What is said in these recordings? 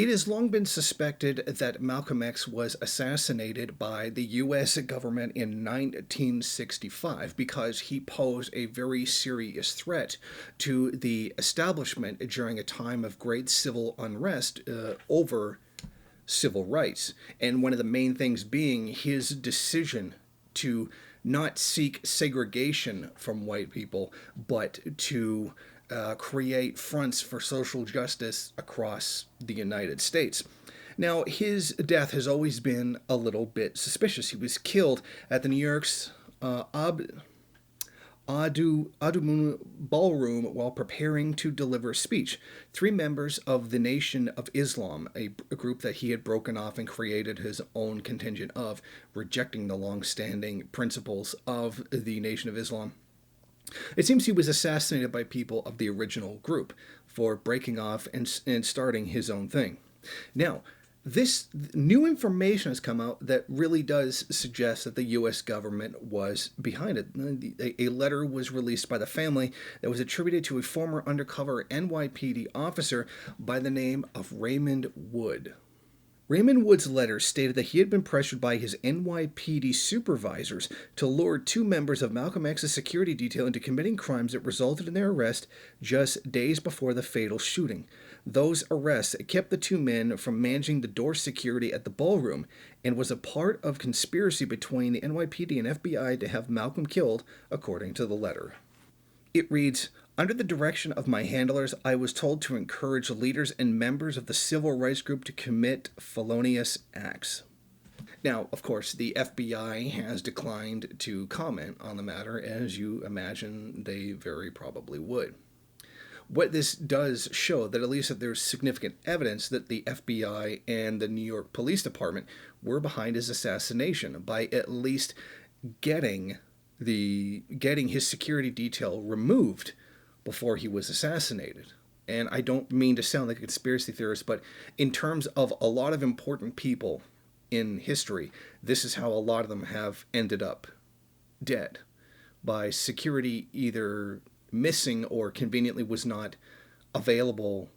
It has long been suspected that Malcolm X was assassinated by the U.S. government in 1965 because he posed a very serious threat to the establishment during a time of great civil unrest over civil rights. And one of the main things being his decision to not seek segregation from white people, but to create fronts for social justice across the United States. Now, his death has always been a little bit suspicious. He was killed at the New York's Adumun Ballroom while preparing to deliver a speech. 3 members of the Nation of Islam, a group that he had broken off and created his own contingent of, rejecting the long-standing principles of the Nation of Islam. It seems he was assassinated by people of the original group for breaking off and starting his own thing. Now, this new information has come out that really does suggest that the U.S. government was behind it. A letter was released by the family that was attributed to a former undercover NYPD officer by the name of Raymond Wood. Raymond Wood's letter stated that he had been pressured by his NYPD supervisors to lure 2 members of Malcolm X's security detail into committing crimes that resulted in their arrest just days before the fatal shooting. Those arrests kept the 2 men from managing the door security at the ballroom and was a part of conspiracy between the NYPD and FBI to have Malcolm killed, according to the letter. It reads, "Under the direction of my handlers, I was told to encourage leaders and members of the civil rights group to commit felonious acts." Now, of course, the FBI has declined to comment on the matter, as you imagine they very probably would. What this does show that at least that there's significant evidence that the FBI and the New York Police Department were behind his assassination by at least getting his security detail removed before he was assassinated. And I don't mean to sound like a conspiracy theorist, but in terms of a lot of important people in history, this is how a lot of them have ended up dead, by security either missing or conveniently was not available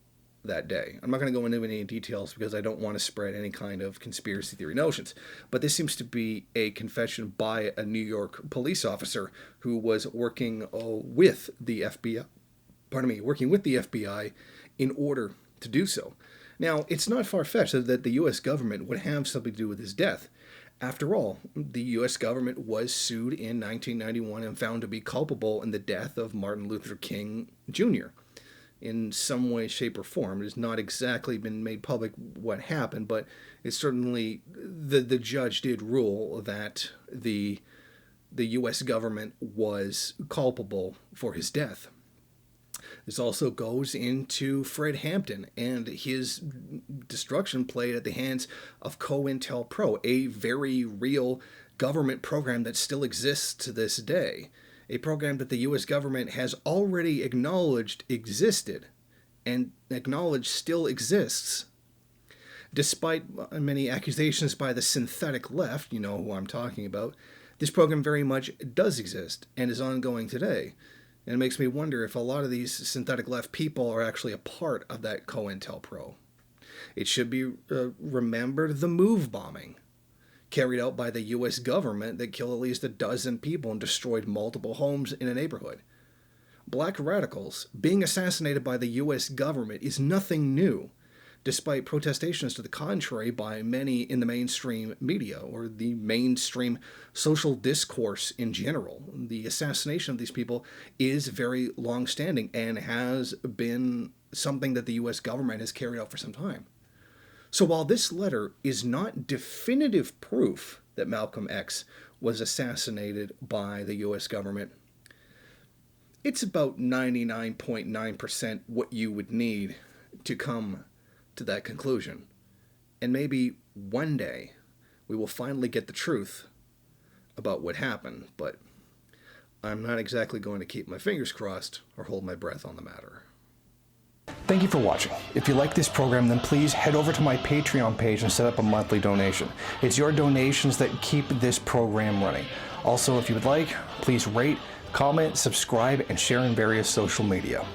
that day. I'm not going to go into any details because I don't want to spread any kind of conspiracy theory notions, but this seems to be a confession by a New York police officer who was working with the FBI in order to do so. Now, it's not far-fetched that the U.S. government would have something to do with his death. After all, the U.S. government was sued in 1991 and found to be culpable in the death of Martin Luther King Jr. in some way, shape, or form. It has not exactly been made public what happened, but it's certainly the judge did rule that the U.S. government was culpable for his death. This also goes into Fred Hampton and his destruction played at the hands of COINTELPRO, a very real government program that still exists to this day. A program that the U.S. government has already acknowledged existed and acknowledged still exists. Despite many accusations by the synthetic left, you know who I'm talking about, this program very much does exist and is ongoing today. And it makes me wonder if a lot of these synthetic left people are actually a part of that COINTELPRO. It should be remembered the move bombing carried out by the U.S. government that killed at least 12 people and destroyed multiple homes in a neighborhood. Black radicals being assassinated by the U.S. government is nothing new, despite protestations to the contrary by many in the mainstream media or the mainstream social discourse in general. The assassination of these people is very long-standing and has been something that the U.S. government has carried out for some time. So while this letter is not definitive proof that Malcolm X was assassinated by the U.S. government, it's about 99.9% what you would need to come to that conclusion. And maybe one day we will finally get the truth about what happened, but I'm not exactly going to keep my fingers crossed or hold my breath on the matter. Thank you for watching. If you like this program, then please head over to my Patreon page and set up a monthly donation. It's your donations that keep this program running. Also, if you would like, please rate, comment, subscribe, and share in various social media.